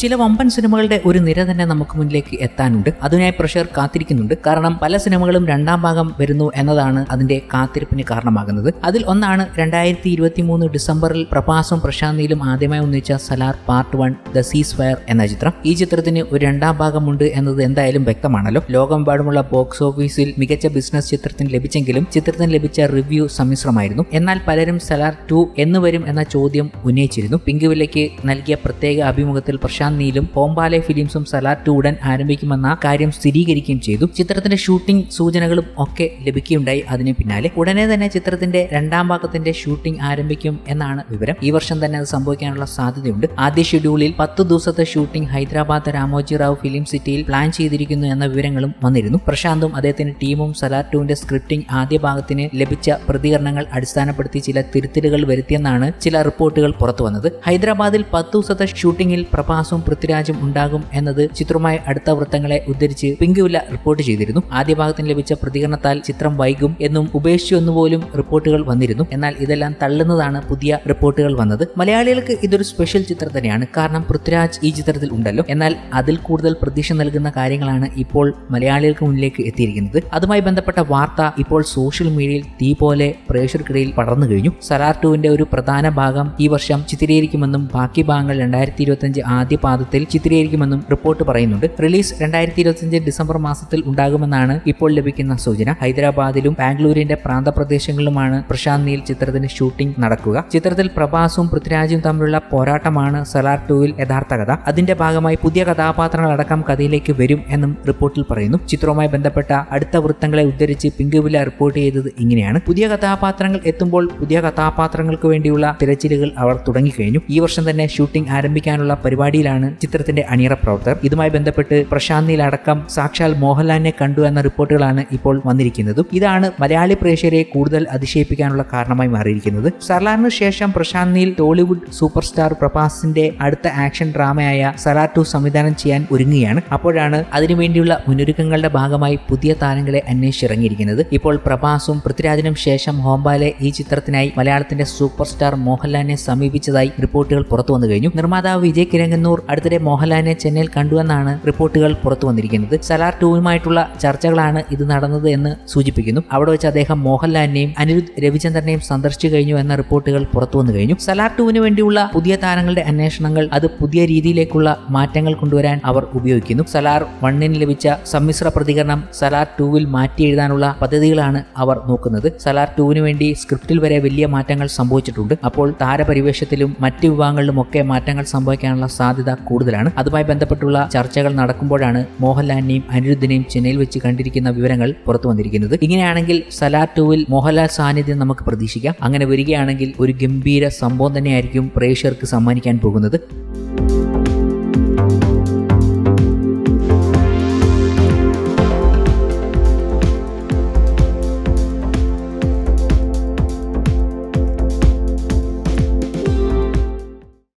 ചില വമ്പൻ സിനിമകളുടെ ഒരു നിര തന്നെ നമുക്ക് മുന്നിലേക്ക് എത്താനുണ്ട്. അതിനായി പ്രേക്ഷകർ കാത്തിരിക്കുന്നുണ്ട്. കാരണം പല സിനിമകളും രണ്ടാം ഭാഗം വരുന്നു എന്നതാണ് അതിന്റെ കാത്തിരിപ്പിന് കാരണമാകുന്നത്. അതിൽ ഒന്നാണ് 2023 ഡിസംബറിൽ പ്രഭാസും പ്രശാന്ത് നീലും ആദ്യമായി ഒന്നിച്ച Salaar part 1 the ceasefire എന്ന ചിത്രം. ഈ ചിത്രത്തിന് ഒരു രണ്ടാം ഭാഗമുണ്ട് എന്നത് എന്തായാലും വ്യക്തമാണല്ലോ. ലോകമെമ്പാടുമുള്ള ബോക്സ് ഓഫീസിൽ മികച്ച ബിസിനസ് ചിത്രത്തിന് ലഭിച്ചെങ്കിലും ചിത്രത്തിന് ലഭിച്ച റിവ്യൂ സമ്മിശ്രമായിരുന്നു. എന്നാൽ പലരും സലാർ 2 എന്ന് വരും എന്ന ചോദ്യം ഉന്നയിച്ചിരുന്നു. പിങ്കുവില്ലയ്ക്ക് നൽകിയ പ്രത്യേക അഭിമുഖത്തിൽ പ്രശാന്ത് നീലും ബോംബാലെ ഫിലിംസും സലാർ 2 ഉടൻ ആരംഭിക്കുമെന്ന കാര്യം സ്ഥിരീകരിക്കുകയും ചെയ്തു. ചിത്രത്തിന്റെ ഷൂട്ടിംഗ് സൂചനകളും ഒക്കെ ലഭിക്കുകയുണ്ടായി. അതിന് പിന്നാലെ ഉടനെ തന്നെ ചിത്രത്തിന്റെ രണ്ടാം ഭാഗത്തിന്റെ ഷൂട്ടിംഗ് ആരംഭിക്കും എന്നാണ് വിവരം. ഈ വർഷം തന്നെ അത് സംഭവിക്കാനുള്ള സാധ്യതയുണ്ട്. ആദ്യ ഷെഡ്യൂളിൽ 10 ദിവസത്തെ ഷൂട്ടിംഗ് ഹൈദരാബാദ് രാമോജി റാവു ഫിലിം സിറ്റിയിൽ പ്ലാൻ ചെയ്തിരിക്കുന്നു എന്ന വിവരങ്ങളും വന്നിരുന്നു. പ്രശാന്തും അദ്ദേഹത്തിന്റെ ടീമും സലാർ 2ന്റെ സ്ക്രിപ്റ്റിംഗ് ആദ്യ ഭാഗത്തിന് ലഭിച്ച പ്രതികരണങ്ങൾ അടിസ്ഥാനപ്പെടുത്തി ചില തിരുത്തലുകൾ വരുത്തിയെന്നാണ് ചില റിപ്പോർട്ടുകൾ പുറത്തു വന്നത്. ഹൈദരാബാദിൽ 10 ദിവസത്തെ ഷൂട്ടിംഗിൽ പ്രഭാസും പൃഥ്വിരാജും ഉണ്ടാകും എന്നത് ചിത്രവുമായി അടുത്ത വൃത്തങ്ങളെ ഉദ്ധരിച്ച് പിങ്കുവില്ല റിപ്പോർട്ട് ചെയ്തിരുന്നു. ആദ്യ ഭാഗത്തിന് ലഭിച്ച പ്രതികരണത്താൽ ചിത്രം വൈകും എന്നും ഉപേക്ഷിച്ചു എന്നുപോലും റിപ്പോർട്ടുകൾ വന്നിരുന്നു. എന്നാൽ ഇതെല്ലാം തള്ളുന്നതാണ് പുതിയ റിപ്പോർട്ടുകൾ വന്നത്. മലയാളികൾക്ക് ഇതൊരു സ്പെഷ്യൽ ചിത്രം തന്നെയാണ്. കാരണം പൃഥ്വിരാജ് ഈ ചിത്രത്തിൽ ഉണ്ടല്ലോ. എന്നാൽ അതിൽ കൂടുതൽ പ്രതീക്ഷ നൽകുന്ന കാര്യങ്ങളാണ് ഇപ്പോൾ മലയാളികൾക്ക് മുന്നിലേക്ക് എത്തിയിരിക്കുന്നത്. അതുമായി ബന്ധപ്പെട്ട വാർത്ത ഇപ്പോൾ സോഷ്യൽ മീഡിയയിൽ തീ പോലെ പ്രേക്ഷകർക്കിടയിൽ പടർന്നു കഴിഞ്ഞു. സലാർ 2ന്റെ ഒരു പ്രധാന ഭാഗം ഈ വർഷം ചിത്രീകരിക്കുമെന്നും ബാക്കി ഭാഗങ്ങൾ 2025 ആദ്യ പാദത്തിൽ ചിത്രീകരിക്കുമെന്നും റിപ്പോർട്ട് പറയുന്നുണ്ട്. റിലീസ് 2025 ഡിസംബർ മാസത്തിൽ ഉണ്ടാകുമെന്നാണ് ഇപ്പോൾ ലഭിക്കുന്ന സൂചന. ഹൈദരാബാദിലും ബാംഗ്ലൂരിന്റെ പ്രാന്തപ്രദേശങ്ങളിലുമാണ് പ്രശാന്ത് നീൽ ചിത്രത്തിന്റെ ഷൂട്ടിംഗ് നടക്കുക. ചിത്രത്തിൽ പ്രഭാസും പൃഥ്വിരാജും തമ്മിലുള്ള പോരാട്ടമാണ് സലാർ 2വിൽ യഥാർത്ഥ കഥ. അതിന്റെ ഭാഗമായി പുതിയ കഥാപാത്രങ്ങളടക്കം കഥയിലേക്ക് വരും എന്നും റിപ്പോർട്ടിൽ പറയുന്നു. ചിത്രവുമായി ബന്ധപ്പെട്ട അടുത്ത വൃത്തങ്ങളെ ഉദ്ധരിച്ച് പിങ്കുവില്ല റിപ്പോർട്ട് ചെയ്തത് ഇങ്ങനെയാണ്. പുതിയ കഥാപാത്രങ്ങൾ എത്തുമ്പോൾ പുതിയ കഥാപാത്രങ്ങൾക്ക് വേണ്ടിയുള്ള തിരച്ചിലുകൾ അവർ തുടങ്ങിക്കഴിഞ്ഞു. ഈ വർഷം തന്നെ ഷൂട്ടിംഗ് ആരംഭിക്കാനുള്ള പരിപാടിയിലാണ് ചിത്രത്തിന്റെ അണിയറ പ്രവർത്തകർ. ഇതുമായി ബന്ധപ്പെട്ട് പ്രശാന്ത് നീൽ അടക്കം സാക്ഷാൽ മോഹൻലാലിനെ കണ്ടു എന്ന റിപ്പോർട്ടുകളാണ് ഇപ്പോൾ വന്നിരിക്കുന്നതും. ഇതാണ് മലയാളി പ്രേക്ഷകരെ കൂടുതൽ അതിശയിപ്പിക്കാനുള്ള കാരണമായി മാറിയിരിക്കുന്നത്. സലാറിന് ശേഷം Prashanth Neel Tollywood super star പ്രഭാസിന്റെ അടുത്ത ആക്ഷൻ ഡ്രാമയായ സലാർ 2 സംവിധാനം ചെയ്യാൻ ഒരുങ്ങുകയാണ്. അപ്പോഴാണ് അതിനുവേണ്ടിയുള്ള മുന്നൊരുക്കങ്ങളുടെ ഭാഗമായി പുതിയ താരങ്ങളെ അന്വേഷിച്ചിറങ്ങിയിരിക്കുന്നത്. ഇപ്പോൾ പ്രഭാസും പൃഥ്വിരാജിനും ശേഷം ഹോംബാലെ ഈ ചിത്രത്തിനായി മലയാളത്തിന്റെ സൂപ്പർ സ്റ്റാർ മോഹൻലാലിനെ സമീപിച്ചതായി റിപ്പോർട്ടുകൾ പുറത്തു വന്നു കഴിഞ്ഞു. നിർമ്മാതാവ് വിജയ് കിരങ്ങന്നൂർ അടുത്തിടെ മോഹൻലാലിനെ ചെന്നൈയിൽ കണ്ടുവെന്നാണ് റിപ്പോർട്ടുകൾ പുറത്തു വന്നിരിക്കുന്നത്. സലാർ 2വുമായിട്ടുള്ള ചർച്ചകളാണ് ഇത് നടന്നത് എന്ന് സൂചിപ്പിക്കുന്നു. അവിടെ വെച്ച് അദ്ദേഹം മോഹൻലാലിനെയും അനിരുദ്ധ് രവിചന്ദ്രനെയും സന്ദർശിച്ചു കഴിഞ്ഞു എന്ന റിപ്പോർട്ടുകൾ പുറത്തു വന്നു കഴിഞ്ഞു. സലാർ 2വിന് വേണ്ടിയുള്ള പുതിയ താരങ്ങളുടെ അന്വേഷണങ്ങൾ അത് പുതിയ രീതിയിലേക്കുള്ള മാറ്റങ്ങൾ കൊണ്ടുവരാൻ അവർ ഉപയോഗിക്കുന്നു. സലാർ 1ന് ലഭിച്ച സമ്മിശ്ര പ്രതികരണം സലാർ 2വിൽ മാറ്റി എഴുതാനുള്ള പദ്ധതികളാണ് അവർ നോക്കുന്നത്. സലാർ 2വിന് വേണ്ടി സ്ക്രിപ്റ്റിൽ വരെ വലിയ മാറ്റങ്ങൾ സംഭവിച്ചിട്ടുണ്ട്. അപ്പോൾ താരപരിവേഷത്തിലും മറ്റ് വിഭാഗങ്ങളിലും ഒക്കെ മാറ്റങ്ങൾ സംഭവിക്കാനുള്ള സാധ്യത കൂടുതലാണ്. അതുമായി ബന്ധപ്പെട്ടുള്ള ചർച്ചകൾ നടക്കുമ്പോഴാണ് മോഹൻലാലിനെയും അനിരുദ്ധിനെയും ചെന്നൈയിൽ വെച്ച് കണ്ടിരിക്കുന്ന വിവരങ്ങൾ പുറത്തു വന്നിരിക്കുന്നത്. ഇങ്ങനെയാണെങ്കിൽ സലാർ 2വിൽ മോഹൻലാൽ സാന്നിധ്യം നമുക്ക് പ്രതീക്ഷിക്കാം. അങ്ങനെ വരികയാണെങ്കിൽ ഒരു ഗംഭീര സംഭവം തന്നെയായിരിക്കും പ്രേക്ഷകർക്ക് സമ്മാനിക്കാൻ പോകുന്നത്.